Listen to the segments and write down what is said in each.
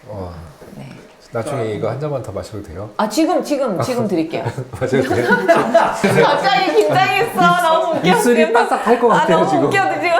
와, 네. 나중에 이거 한 잔만 더 마셔도 돼요? 아 지금 드릴게요. 마셔도 돼요? 갑자기 긴장했어. 너무 웃겨. 입술이 바삭할 것 같아요, 너무 지금. 웃겨 지금.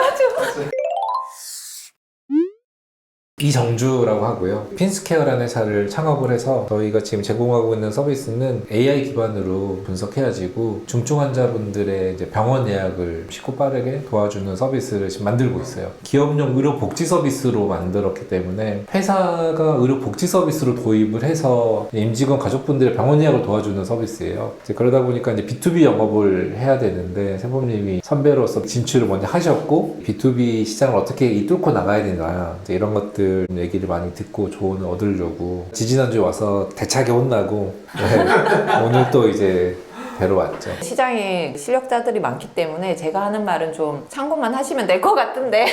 이정주라고 하고요. 핀스케어라는 회사를 창업을 해서 저희가 지금 제공하고 있는 서비스는 AI 기반으로 분석해가지고 중증 환자분들의 이제 병원 예약을 쉽고 빠르게 도와주는 서비스를 지금 만들고 있어요. 기업용 의료복지 서비스로 만들었기 때문에 회사가 의료복지 서비스로 도입을 해서 임직원 가족분들의 병원 예약을 도와주는 서비스예요. 이제 그러다 보니까 이제 B2B 영업을 해야 되는데 세범님이 선배로서 진출을 먼저 하셨고 B2B 시장을 어떻게 뚫고 나가야 되나 이제 이런 것들 얘기를 많이 듣고 조언을 얻으려고 지지난주에 와서 대차게 혼나고 네, 오늘 또 이제 뵈러 왔죠. 시장에 실력자들이 많기 때문에 제가 하는 말은 좀 참고만 하시면 될 것 같은데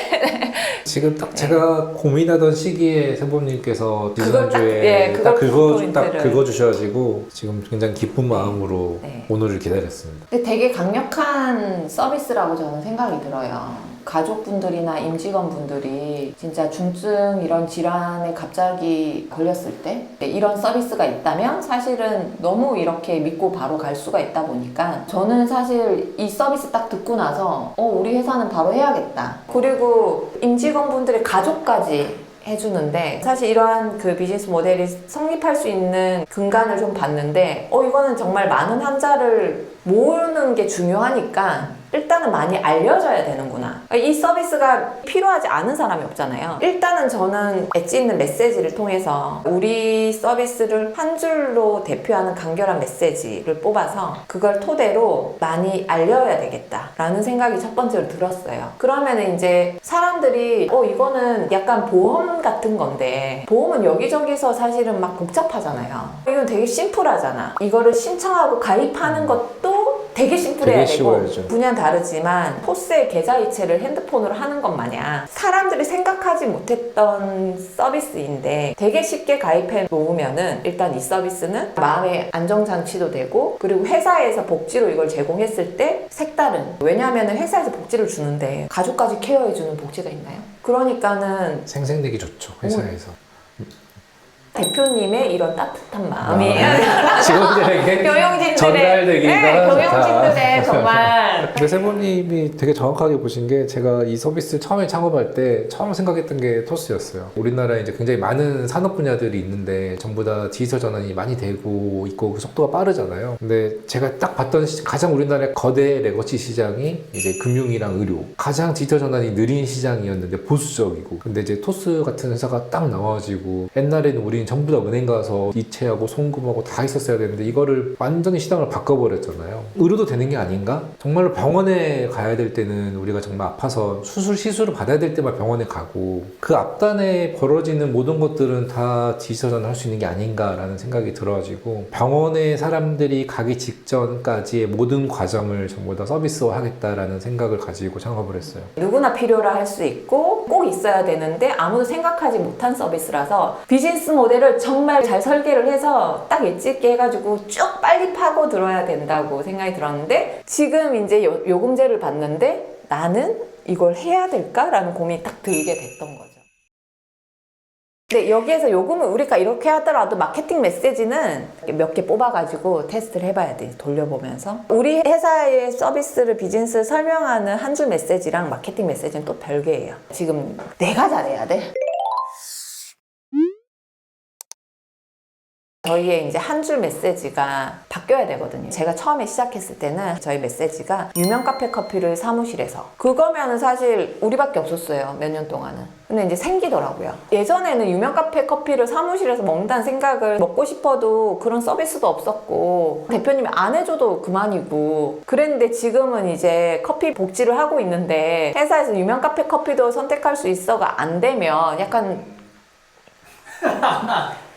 지금 딱 제가 고민하던 시기에 세범님께서 그걸 딱, 지난주에 예, 딱 그걸 딱 포인트를. 긁어주셔가지고 지금 굉장히 기쁜 마음으로 네. 오늘을 기다렸습니다. 근데 되게 강력한 서비스라고 저는 생각이 들어요. 가족분들이나 임직원분들이 진짜 중증 이런 질환에 갑자기 걸렸을 때 이런 서비스가 있다면 사실은 너무 이렇게 믿고 바로 갈 수가 있다 보니까 저는 사실 이 서비스 딱 듣고 나서 우리 회사는 바로 해야겠다. 그리고 임직원분들의 가족까지 해주는데 사실 이러한 그 비즈니스 모델이 성립할 수 있는 근간을 좀 봤는데 이거는 정말 많은 환자를 모으는 게 중요하니까 일단은 많이 알려져야 되는구나. 이 서비스가 필요하지 않은 사람이 없잖아요. 일단은 저는 엣지 있는 메시지를 통해서 우리 서비스를 한 줄로 대표하는 간결한 메시지를 뽑아서 그걸 토대로 많이 알려야 되겠다라는 생각이 첫 번째로 들었어요. 그러면 이제 사람들이 이거는 약간 보험 같은 건데 보험은 여기저기서 사실은 막 복잡하잖아요. 이건 되게 심플하잖아. 이거를 신청하고 가입하는 것도 되게 심플해야 되게 되고 쉬워야죠. 분야는 다르지만 토스의 계좌이체를 핸드폰으로 하는 것 마냥 사람들이 생각하지 못했던 서비스인데 되게 쉽게 가입해 놓으면은 일단 이 서비스는 마음의 안정장치도 되고 그리고 회사에서 복지로 이걸 제공했을 때 색다른 왜냐하면 회사에서 복지를 주는데 가족까지 케어해주는 복지가 있나요? 그러니까는 생생내기 좋죠, 회사에서. 대표님의 이런 따뜻한 마음이 직원들에게 경영진들의 전달되기가 네, 좋다. 경영진들의 정말 근데 세모님이 되게 정확하게 보신 게 제가 이 서비스 처음에 창업할 때 처음 생각했던 게 토스였어요. 우리나라에 이제 굉장히 많은 산업 분야들이 있는데 전부 다 디지털 전환이 많이 되고 있고 그 속도가 빠르잖아요. 근데 제가 딱 봤던 가장 우리나라의 거대 레거시 시장이 이제 금융이랑 의료 가장 디지털 전환이 느린 시장이었는데 보수적이고 근데 이제 토스 같은 회사가 딱 나와가지고 옛날에는 우리는 전부 다 은행 가서 이체하고 송금하고 다 있었어야 되는데 이거를 완전히 시장을 바꿔버렸잖아요. 의료도 되는 게 아닌가? 정말로 병원에 가야 될 때는 우리가 정말 아파서 시술을 받아야 될 때만 병원에 가고 그 앞단에 벌어지는 모든 것들은 다 디지털 전환할 수 있는 게 아닌가라는 생각이 들어가지고 병원에 사람들이 가기 직전까지의 모든 과정을 전부 다 서비스화 하겠다라는 생각을 가지고 창업을 했어요. 누구나 필요로 할 수 있고 꼭 있어야 되는데 아무도 생각하지 못한 서비스라서 비즈니스 모델을 정말 잘 설계를 해서 딱 엣지 있게 해가지고 쭉 빨리 파고 들어야 된다고 생각이 들었는데 지금 이제 요금제를 받는데 나는 이걸 해야 될까라는 고민이 딱 들게 됐던 거죠. 근데 여기에서 요금을 우리가 이렇게 하더라도 마케팅 메시지는 몇 개 뽑아가지고 테스트를 해봐야 돼. 돌려보면서 우리 회사의 서비스를 비즈니스를 설명하는 한 줄 메시지랑 마케팅 메시지는 또 별개예요. 지금 내가 잘해야 돼. 저희의 이제 한 줄 메시지가 바뀌어야 되거든요. 제가 처음에 시작했을 때는 저희 메시지가 유명 카페 커피를 사무실에서 그거면은 사실 우리밖에 없었어요. 몇 년 동안은. 근데 이제 생기더라고요. 예전에는 유명 카페 커피를 사무실에서 먹는다는 생각을 먹고 싶어도 그런 서비스도 없었고 대표님이 안 해줘도 그만이고 그랬는데 지금은 이제 커피 복지를 하고 있는데 회사에서 유명 카페 커피도 선택할 수 있어가 안 되면 약간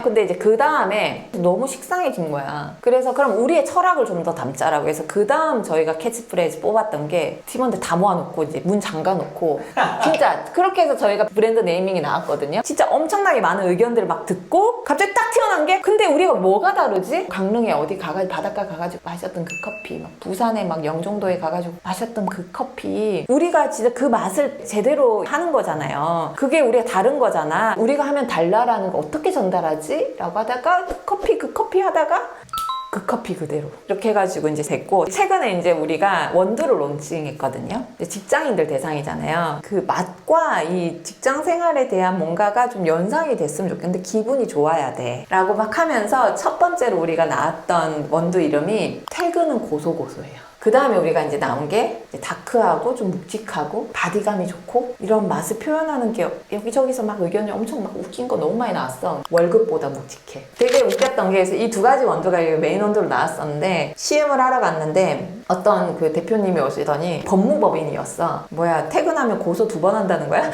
근데 이제 그 다음에 너무 식상해진 거야. 그래서 그럼 우리의 철학을 좀 더 담자라고 해서 그 다음 저희가 캐치프레이즈 뽑았던 게 팀원들 다 모아놓고 이제 문 잠가놓고 진짜 그렇게 해서 저희가 브랜드 네이밍이 나왔거든요. 진짜 엄청나게 많은 의견들을 막 듣고 갑자기 딱 튀어나온 게 근데 우리가 뭐가 다르지? 강릉에 어디 가가지고 바닷가 가가지고 마셨던 그 커피 막 부산에 막 영종도에 가가지고 마셨던 그 커피 우리가 진짜 그 맛을 제대로 하는 거잖아요. 그게 우리가 다른 거잖아. 우리가 하면 달라라는 거 어떻게 전달하지? 라고 하다가 그 커피 하다가 그 커피 그대로 이렇게 해가지고 이제 됐고 최근에 이제 우리가 원두를 론칭했거든요. 직장인들 대상이잖아요. 그 맛과 이 직장 생활에 대한 뭔가가 좀 연상이 됐으면 좋겠는데 기분이 좋아야 돼 라고 막 하면서 첫 번째로 우리가 나왔던 원두 이름이 퇴근은 고소고소해요. 그 다음에 우리가 이제 나온 게 이제 다크하고 좀 묵직하고 바디감이 좋고 이런 맛을 표현하는 게 여기저기서 막 의견이 엄청 막 웃긴 거 너무 많이 나왔어. 월급보다 묵직해. 되게 웃겼던 게 이 두 가지 원두가 메인 원두로 나왔었는데 시음을 하러 갔는데 어떤 그 대표님이 오시더니 법무법인이었어. 뭐야 퇴근하면 고소 2번 한다는 거야?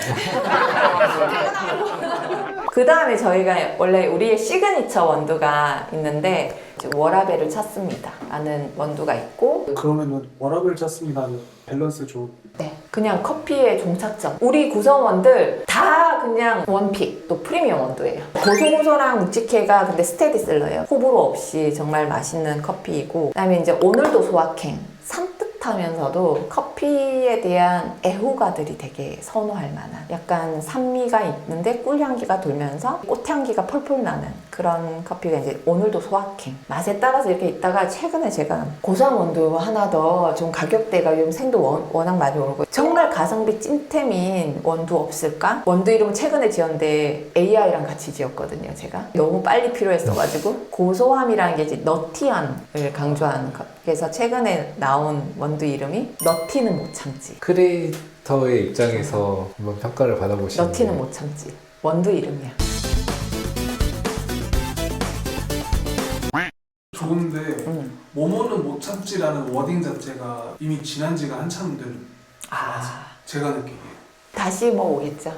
그 다음에 저희가 원래 우리의 시그니처 원두가 있는데 워라벨을 찾습니다 라는 원두가 있고 그러면은 워라벨 찾습니다는 밸런스 좋은. 네, 그냥 커피의 종착점. 우리 구성원들 다 그냥 원픽, 또 프리미엄 원두예요. 고소고소랑 묵직해가 근데 스테디셀러예요. 호불호 없이 정말 맛있는 커피이고 그다음에 이제 오늘도 소확행. 산뜻하면서도 커피에 대한 애호가들이 되게 선호할 만한 약간 산미가 있는데 꿀향기가 돌면서 꽃향기가 펄펄 나는 그런 커피가 이제 오늘도 소확행. 맛에 따라서 이렇게 있다가 최근에 제가 고소한 원두 하나 더 좀 가격대가 요즘 생도 워낙 많이 오르고 정말 가성비 찐템인 원두 없을까? 원두 이름은 최근에 지었는데 AI랑 같이 지었거든요. 제가 너무 빨리 필요했어가지고 고소함이라는 게 이제 너티함을 강조하는 것. 그래서 최근에 나온 원두 이름이 너티는 못 참지. 크리에이터의 입장에서 한번 평가를 받아보시는 너티는 게 못 참지. 원두 이름이야. 좋은데 모모는 못 참지라는 워딩 자체가 이미 지난 지가 한참 된 제가 느끼기에. 다시 뭐 오겠죠.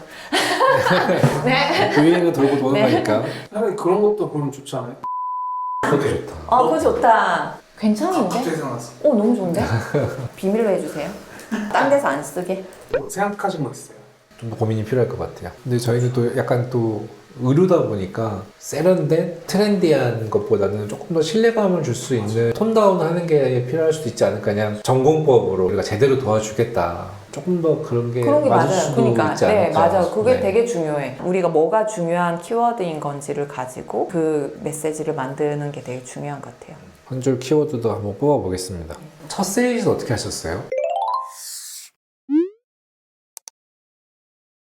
네. 유행은 돌고 도는 네. 거니까 차라리 그런 것도 그러면 좋지 않아요? 그것도 좋다. 그거 좋다. 괜찮은데? 갑자기 생각났어. 너무 좋은데? 비밀로 해주세요. 딴 데서 안 쓰게. 뭐 생각하신 거 있어요? 좀 더 고민이 필요할 것 같아요. 근데 저희는 또 약간 또 의류다 보니까 세련된 트렌디한 것보다는 조금 더 신뢰감을 줄 수 있는 톤다운 하는 게 필요할 수도 있지 않을까. 그냥 전공법으로 우리가 제대로 도와주겠다. 조금 더 그런 게 그런 게 맞을 맞아요. 수도 그러니까 있지 않을까. 네, 맞아요. 그게 네. 되게 중요해. 우리가 뭐가 중요한 키워드인 건지를 가지고 그 메시지를 만드는 게 되게 중요한 것 같아요. 한 줄 키워드도 한번 뽑아보겠습니다. 첫 세일즈 어떻게 하셨어요?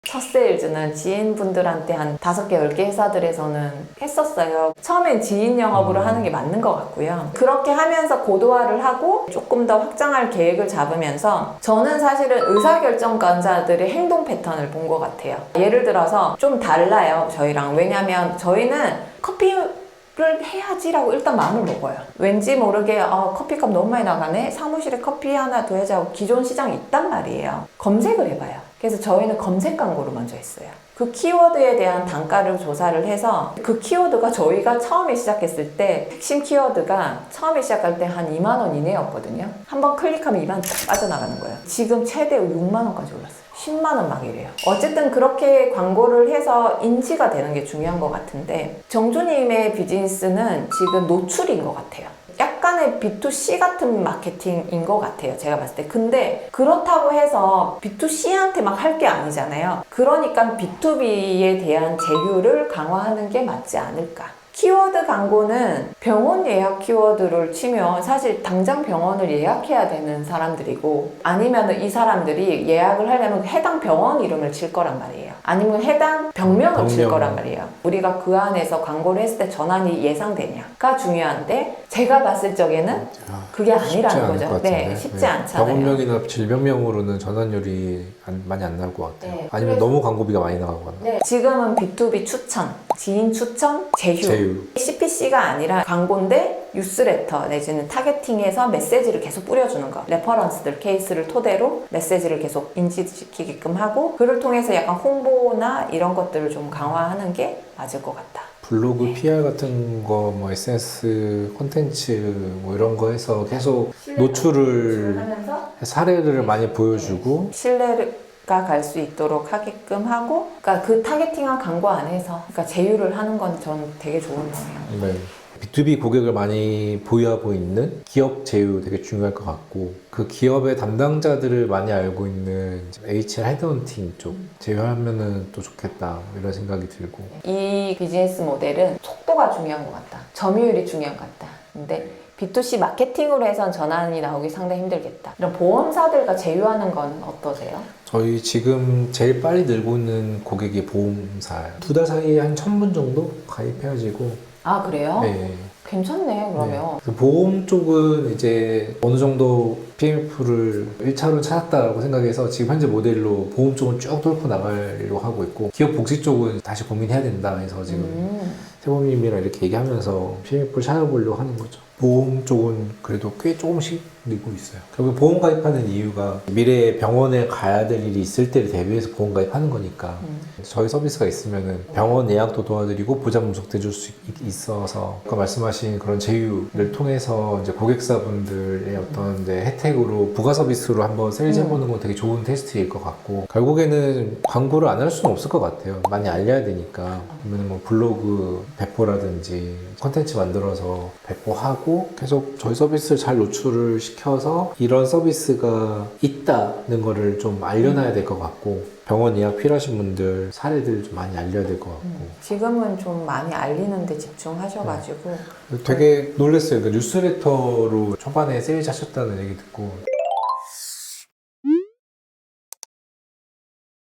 첫 세일즈는 지인분들한테 한 5개, 10개 회사들에서는 했었어요. 처음엔 지인 영업으로 하는 게 맞는 것 같고요. 그렇게 하면서 고도화를 하고 조금 더 확장할 계획을 잡으면서 저는 사실은 의사결정권자들의 행동 패턴을 본 것 같아요. 예를 들어서 좀 달라요, 저희랑. 왜냐면 저희는 커피를 해야지라고 일단 마음을 먹어요. 왠지 모르게 커피값 너무 많이 나가네? 사무실에 커피 하나 더 해자고 기존 시장이 있단 말이에요. 검색을 해봐요. 그래서 저희는 검색 광고를 먼저 했어요. 그 키워드에 대한 단가를 조사를 해서 그 키워드가 저희가 처음에 시작했을 때 핵심 키워드가 처음에 시작할 때 한 2만 원 이내였거든요. 한번 클릭하면 2만 원 쫙 빠져나가는 거예요. 지금 최대 6만 원까지 올랐어요. 10만 원 막 이래요. 어쨌든 그렇게 광고를 해서 인지가 되는 게 중요한 것 같은데 정주님의 비즈니스는 지금 노출인 것 같아요. 약간의 B2C 같은 마케팅인 것 같아요. 제가 봤을 때. 근데 그렇다고 해서 B2C한테 막 할 게 아니잖아요. 그러니까 B2B에 대한 제휴를 강화하는 게 맞지 않을까. 키워드 광고는 병원 예약 키워드를 치면 사실 당장 병원을 예약해야 되는 사람들이고 아니면 이 사람들이 예약을 하려면 해당 병원 이름을 칠 거란 말이에요. 아니면 해당 병명을 칠 거란 말이에요. 우리가 그 안에서 광고를 했을 때 전환이 예상되냐가 중요한데 제가 봤을 적에는 그게 아니라는 거죠. 네, 쉽지 않잖아요. 병원명이나 질병명으로는 전환율이 많이 안 나올 것 같아요. 네, 아니면 너무 광고비가 많이 나가거나. 네, 지금은 B2B 추천, 지인 추천, 제휴. CPC가 아니라 광고인데 뉴스레터 내지는 타겟팅해서 메시지를 계속 뿌려주는 거. 레퍼런스들 케이스를 토대로 메시지를 계속 인지시키게끔 하고 그를 통해서 약간 홍보나 이런 것들을 좀 강화하는 게 맞을 것 같다. 블로그 PR 같은 거, 뭐 SNS 콘텐츠 뭐 이런 거 해서 계속 노출을 하면서 사례를 많이 보여주고 신뢰가 갈 수 있도록 하게끔 하고, 그러니까 그 타겟팅한 광고 안에서 그러니까 제휴를 하는 건 저는 되게 좋은 방향이에요. 네. B2B 고객을 많이 보유하고 있는 기업 제휴 되게 중요할 것 같고, 그 기업의 담당자들을 많이 알고 있는 HR 헤드헌팅 쪽 제휴하면은 또 좋겠다 이런 생각이 들고. 이 비즈니스 모델은 속도가 중요한 것 같다. 점유율이 중요한 것 같다. 근데 B2C 마케팅으로 해선 전환이 나오기 상당히 힘들겠다. 이런 보험사들과 제휴하는 건 어떠세요? 저희 지금 제일 빨리 늘고 있는 고객이 보험사예요. 2달 사이에 한 1000분 정도 가입해가지고. 아, 그래요? 네. 괜찮네, 그러면. 그 보험 쪽은 이제 어느 정도 PMF를 1차로 찾았다고 생각해서 지금 현재 모델로 보험 쪽은 쭉 뚫고 나가려고 하고 있고, 기업 복지 쪽은 다시 고민해야 된다 해서 지금 세범님이랑 이렇게 얘기하면서 PMF를 찾아보려고 하는 거죠. 보험 쪽은 그래도 꽤 조금씩 늘고 있어요. 결국 보험 가입하는 이유가 미래에 병원에 가야 될 일이 있을 때를 대비해서 보험 가입하는 거니까 저희 서비스가 있으면은 병원 예약도 도와드리고 보장 분석도 해줄 수 있어서 아까 말씀하신 그런 제휴를 통해서 이제 고객사분들의 어떤 이제 혜택으로 부가 서비스로 한번 세일즈 해보는 건 되게 좋은 테스트일 것 같고, 결국에는 광고를 안 할 수는 없을 것 같아요. 많이 알려야 되니까. 그러면 뭐 블로그 배포라든지 콘텐츠 만들어서 배포하고 계속 저희 서비스를 잘 노출을 시켜서 이런 서비스가 있다는 거를 좀 알려놔야 될 것 같고, 병원 예약 필요하신 분들 사례들 좀 많이 알려야 될 것 같고. 지금은 좀 많이 알리는 데 집중하셔가지고 되게 놀랐어요. 그 뉴스레터로 초반에 세일즈 하셨다는 얘기 듣고.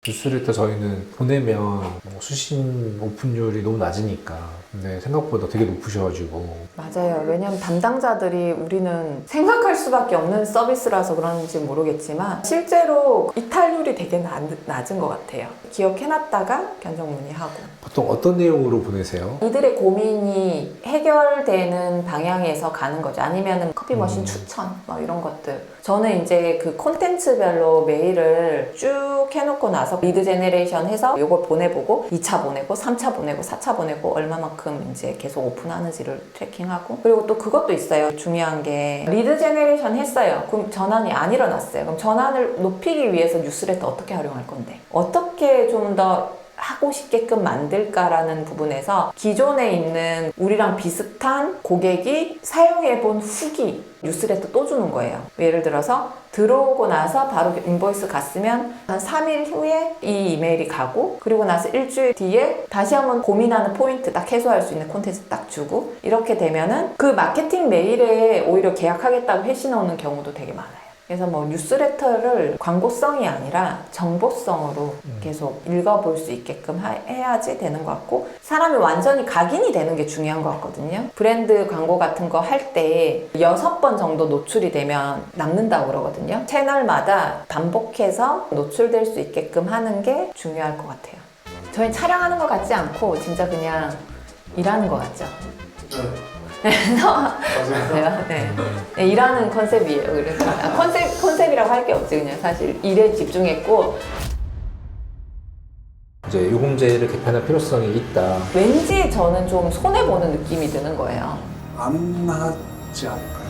뉴스레터 저희는 보내면 뭐 수신 오픈율이 너무 낮으니까, 근데 생각보다 되게 높으셔가지고. 맞아요. 왜냐하면 담당자들이 우리는 생각할 수밖에 없는 서비스라서 그런지 모르겠지만 실제로 이탈률이 되게 낮은 것 같아요. 기억해놨다가 견적 문의하고. 보통 어떤 내용으로 보내세요? 이들의 고민이 해결되는 방향에서 가는 거죠. 아니면 커피 머신 추천 뭐 이런 것들. 저는 이제 그 콘텐츠별로 메일을 쭉 해놓고 나서 리드 제네레이션 해서 이걸 보내보고 2차 보내고 3차 보내고 4차 보내고 얼마만큼 이제 계속 오픈하는지를 트래킹하고, 그리고 또 그것도 있어요. 중요한 게 리드 제네레이션 했어요. 그럼 전환이 안 일어났어요. 그럼 전환을 높이기 위해서 뉴스레터 어떻게 활용할 건데, 어떻게 좀 더 하고 싶게끔 만들까라는 부분에서 기존에 있는 우리랑 비슷한 고객이 사용해본 후기 뉴스레터 또 주는 거예요. 예를 들어서 들어오고 나서 바로 인보이스 갔으면 한 3일 후에 이 이메일이 가고, 그리고 나서 일주일 뒤에 다시 한번 고민하는 포인트 딱 해소할 수 있는 콘텐츠 딱 주고, 이렇게 되면은 그 마케팅 메일에 오히려 계약하겠다고 해시나오는 경우도 되게 많아요. 그래서 뭐 뉴스레터를 광고성이 아니라 정보성으로 계속 읽어볼 수 있게끔 해야지 되는 것 같고, 사람이 완전히 각인이 되는 게 중요한 것 같거든요. 브랜드 광고 같은 거 할 때 6번 정도 노출이 되면 남는다고 그러거든요. 채널마다 반복해서 노출될 수 있게끔 하는 게 중요할 것 같아요. 저희 촬영하는 것 같지 않고 진짜 그냥 일하는 것 같죠? 맞아요. 네, 일하는 컨셉이에요. 그래서 컨셉이라고 할 게 없지. 그냥 사실 일에 집중했고, 이제 요금제를 개편할 필요성이 있다. 왠지 저는 좀 손해보는 느낌이 드는 거예요. 안 하지 않을까?